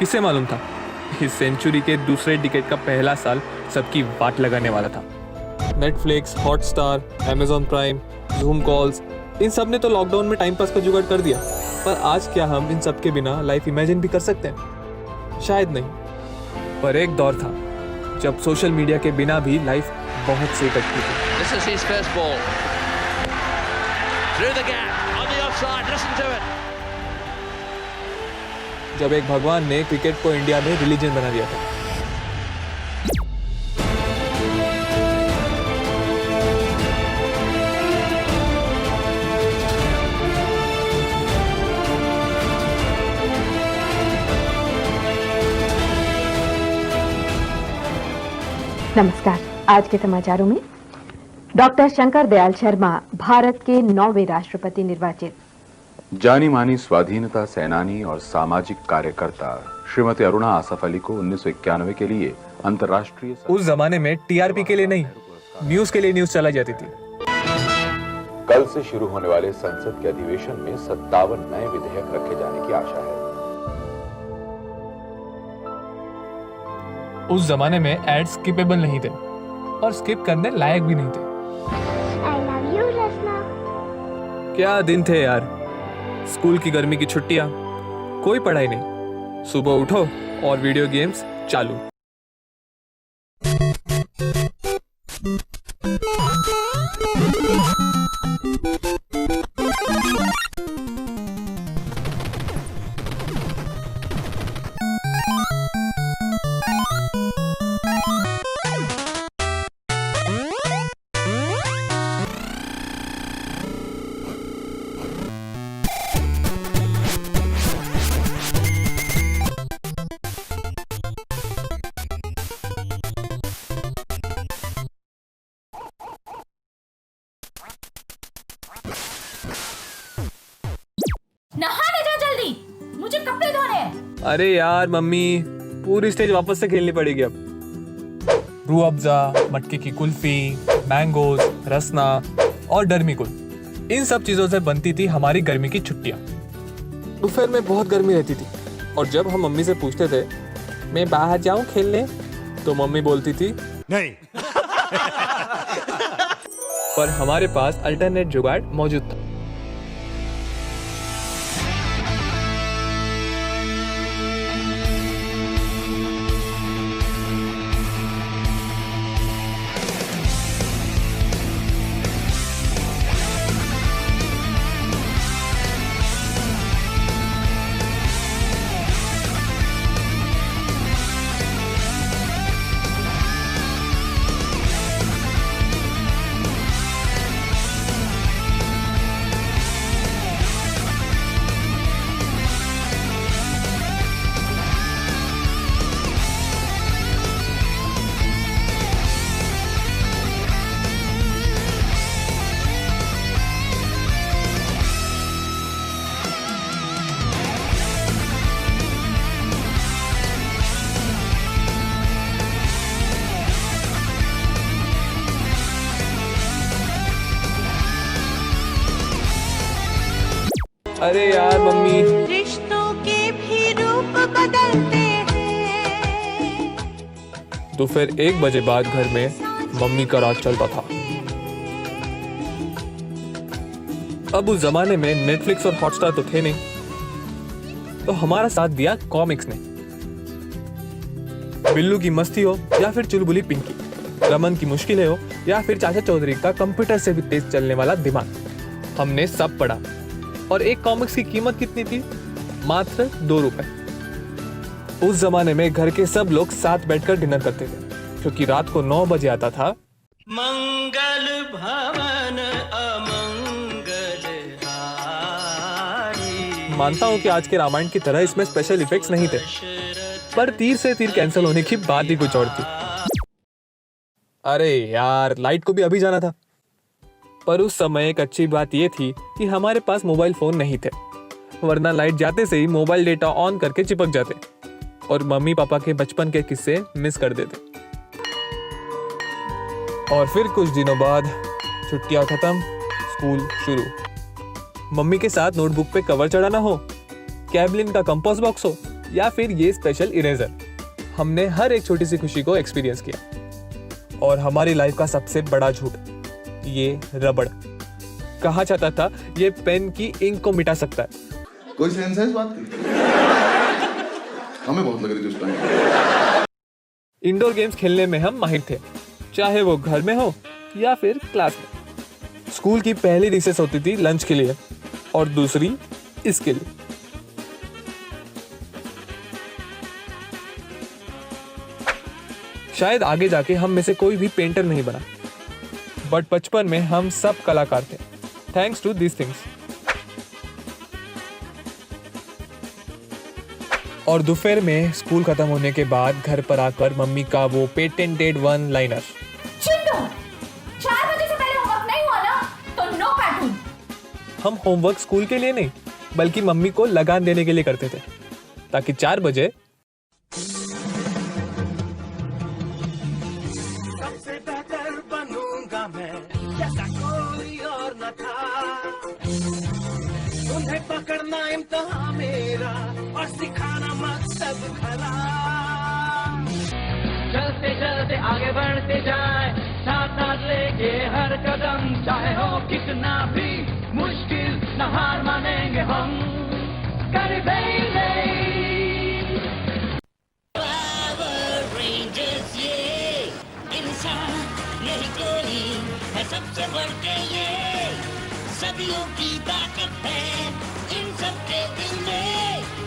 किसे मालूम था इस सेंचुरी के दूसरे डिकेड का पहला साल सबकी वाट लगाने वाला था। Netflix, Hotstar, Amazon Prime, Zoom calls, इन सब ने तो लॉकडाउन में टाइम पास का जुगाड़ कर दिया। पर आज क्या हम इन सब के बिना लाइफ इमेजिन भी कर सकते हैं? शायद नहीं। पर एक दौर था जब सोशल मीडिया के बिना भी लाइफ बहुत सही कटती थी। This is his first ball. Through the gap, on the offside, listen to it. जब एक भगवान ने क्रिकेट को इंडिया में रिलीजन बना दिया था। नमस्कार। आज के समाचारों में डॉक्टर शंकर दयाल शर्मा भारत के 9वें राष्ट्रपति निर्वाचित। जानी मानी स्वाधीनता सेनानी और सामाजिक कार्यकर्ता श्रीमती अरुणा आसफ अली को 1991 के लिए अंतर्राष्ट्रीय। उस जमाने में टीआरपी के लिए नहीं, न्यूज के लिए न्यूज चलाई जाती थी। कल से शुरू होने वाले संसद के अधिवेशन में 57 नए विधेयक रखे जाने की आशा है। उस जमाने में एड स्किपेबल नहीं थे और स्किप करने लायक भी नहीं थे। I love you, Rasna. क्या दिन थे यार। स्कूल की गर्मी की छुट्टियां, कोई पढ़ाई नहीं, सुबह उठो और वीडियो गेम्स चालू। नहाने जा जल्दी, मुझे कपड़े धोने हैं। अरे यार मम्मी, पूरी स्टेज वापस से खेलनी पड़ेगी अब। रूह अफ़ज़ा, मटके की कुल्फी, मैंगोज, रसना और डर्मीकुल, इन सब चीजों से बनती थी हमारी गर्मी की छुट्टियां। दोपहर में बहुत गर्मी रहती थी और जब हम मम्मी से पूछते थे मैं बाहर जाऊं खेलने, तो मम्मी बोलती थी नहीं। पर हमारे पास अल्टरनेट जुगाड़ मौजूद था। अरे यार मम्मी, रिश्तों के भी रूप बदलते हैं। दोपहर 1 बजे बाद घर में मम्मी का राज चलता था। अब उस जमाने में नेटफ्लिक्स और हॉटस्टार तो थे नहीं, तो हमारा साथ दिया कॉमिक्स ने। बिल्लू की मस्ती हो या फिर चुलबुली पिंकी, रमन की मुश्किलें हो या फिर चाचा चौधरी का कंप्यूटर से भी तेज चलने वाला दिमाग, हमने सब पढ़ा। और एक कॉमिक्स की कीमत कितनी थी? मात्र 2 रुपए। उस जमाने में घर के सब लोग साथ बैठकर डिनर करते थे, क्योंकि रात को 9 बजे आता था मंगल भवन अमंगल हारी। मानता हूँ कि आज के रामायण की तरह इसमें स्पेशल इफेक्ट्स नहीं थे, पर तीर से तीर कैंसिल होने की बात ही कुछ और थी। अरे यार, लाइट को भी अभी जाना था। पर उस समय एक अच्छी बात यह थी कि हमारे पास मोबाइल फोन नहीं थे, वरना लाइट जाते से ही मोबाइल डेटा ऑन करके चिपक जाते और मम्मी पापा के बचपन के किस्से मिस कर देते। और फिर कुछ दिनों बाद छुट्टियां खत्म, स्कूल शुरू। मम्मी के साथ नोटबुक पे कवर चढ़ाना हो, कैबलिन का कंपास बॉक्स हो या फिर ये स्पेशल इरेजर, हमने हर एक छोटी सी खुशी को एक्सपीरियंस किया। और हमारी लाइफ का सबसे बड़ा झूठ, ये रबड़। कहा जाता था ये पेन की इंक को मिटा सकता है। कोई सेंस है इस बात की? हमें बहुत लग रही थी उस टाइम। इंडोर गेम्स खेलने में हम माहिर थे, चाहे वो घर में हो या फिर क्लास में। स्कूल की पहली रिसेस होती थी लंच के लिए और दूसरी इसके लिए। शायद आगे जाके हम में से कोई भी पेंटर नहीं बना, बट बचपन में हम सब कलाकार थे, थैंक्स टू दीज थिंग्स। और दोपहर में स्कूल खत्म होने के बाद घर पर आकर मम्मी का वो पेटेंटेड वन लाइनर, चिंटू 4 बजे से पहले होमवर्क नहीं हुआ ना तो नो कार्टून। हम होमवर्क स्कूल के लिए नहीं बल्कि मम्मी को लगान देने के लिए करते थे, ताकि 4 बजे सबसे बेहतर बनूंगा मैं, जैसा कोई और न था। उन्हें पकड़ना इम्तिहान मेरा और सिखाना मकसद भला। चलते चलते आगे बढ़ते जाए, साथ साथ लेके हर कदम, चाहे हो कितना भी मुश्किल, न हार मानेंगे हम। कर देंगे इंसान यही कोई है, सबसे बढ़ के ये सदियों की ताकत है। इन सबके दिल में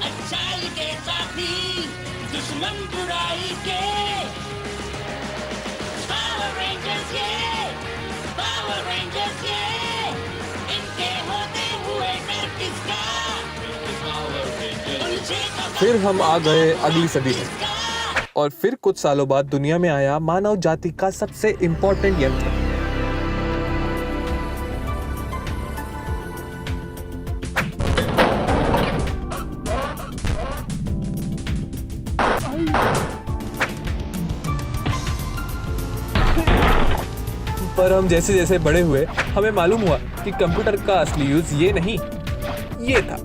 अच्छाई के साथी, दुश्मन बुराई के। पावर रेंजर्स ये इनके होते हुए डर किसका। फिर हम आ गए अगली सदी में, और फिर कुछ सालों बाद दुनिया में आया मानव जाति का सबसे इंपॉर्टेंट यंत्र, पर हम जैसे जैसे बड़े हुए हमें मालूम हुआ कि कंप्यूटर का असली यूज ये नहीं, ये था।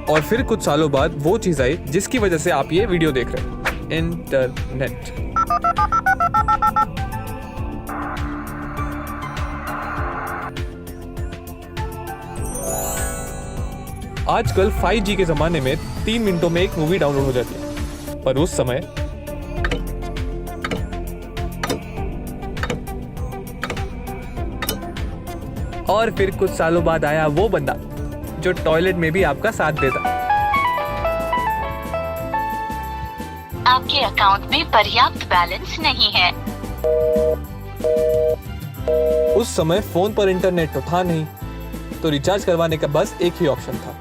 और फिर कुछ सालों बाद वो चीज आई जिसकी वजह से आप ये वीडियो देख रहे हैं, इंटरनेट। आजकल 5G के जमाने में 3 मिनटों में एक मूवी डाउनलोड हो जाती है, पर उस समय और फिर कुछ सालों बाद आया वो बंदा जो टॉयलेट में भी आपका साथ देता। आपके अकाउंट में पर्याप्त बैलेंस नहीं है। उस समय फोन पर इंटरनेट तो था नहीं, तो रिचार्ज करवाने का बस एक ही ऑप्शन था।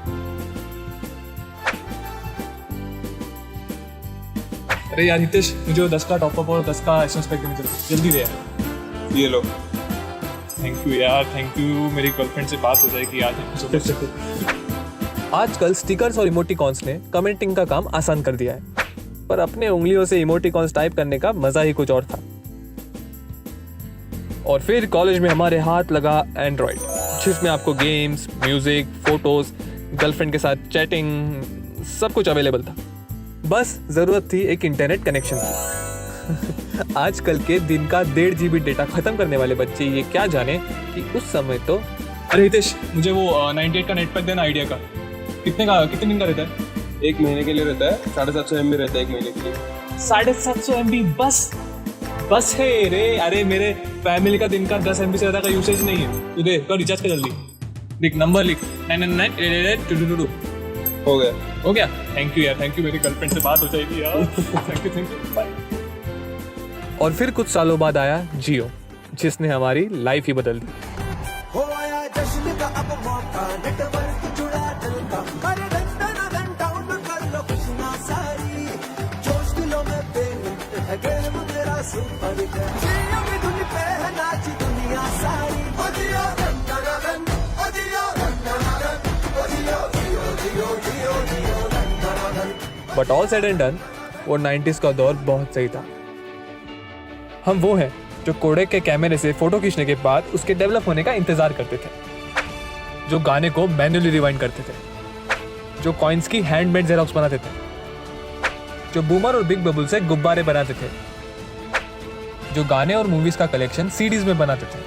अरे यार हितेश, मुझे 10 का टॉपअप और 10 का एसएमएस पैक देने जल्दी दे यार। ये लो। थैंक यू यार, थैंक यू। मेरी गर्लफ्रेंड से बात हो जाएगी आज। आजकल स्टिकर्स और इमोटिकॉन्स ने कमेंटिंग का काम आसान कर दिया है, पर अपने उंगलियों से इमोटिकॉन्स टाइप करने का मजा ही कुछ और था। और फिर कॉलेज में हमारे हाथ लगा एंड्रॉइड, जिसमें आपको गेम्स, म्यूजिक, फोटोज, गर्लफ्रेंड के साथ चैटिंग, सब कुछ अवेलेबल था। बस जरूरत थी एक इंटरनेट कनेक्शन की। आजकल के दिन का 1.5 GB डेटा खत्म करने वाले बच्चे ये क्या जाने कि उस समय तो। अरे हितेश, मुझे वो 98 का नेट पैक देना आइडिया का। कितने दिन का रहता है? 1 महीने के लिए रहता है। 750 MB रहता है 1 महीने के लिए। 750 MB बस है रे। अरे मेरे फैमिली का दिन का 10 MB से ज्यादा का यूसेज नहीं है। तू दे, कर रिचार्ज कर जल्दी। लिख नंबर, लिख 9998822। हो गया। थैंक यू यार, थैंक यू। मेरी गर्लफ्रेंड से बात हो जाएगी यार। Thank you bye. और फिर कुछ सालों बाद आया जियो, जिसने हमारी लाइफ ही बदल दी। But all said and done, वो 90s का दौर बहुत सही था। हम वो हैं जो कोडेक के कैमरे से फोटो खींचने के बाद उसके डेवलप होने का इंतजार करते थे, जो गाने को मैन्युअली रिवाइंड करते थे, जो कॉइन्स की हैंडमेड जेरोक्स बनाते थे, जो बूमर और बिग बबल से गुब्बारे बनाते थे, जो गाने और मूवीज का कलेक्शन सीडीज में बनाते थे।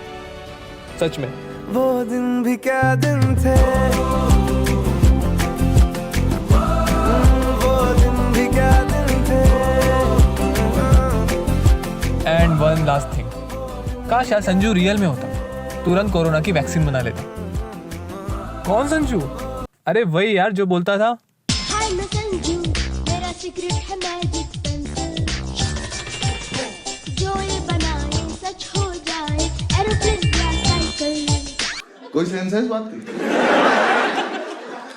सच में वो दिन भी क्या दिन थे, वो दिन भी क्या दिन थे। एंड वन लास्ट थिंग, काश यार संजू रियल में होता, तुरंत कोरोना की वैक्सीन बना लेता। कौन संजू? अरे वही यार जो बोलता था हाय मैं संजू, मेरा सीक्रेट है मैजिक पेंसिल, जो ये बनाए सच हो जाए, एरोप्लेन या साइकिल। कोई सेंस है इस बात की?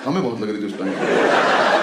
हमें बहुत लग रही थी उस टाइम।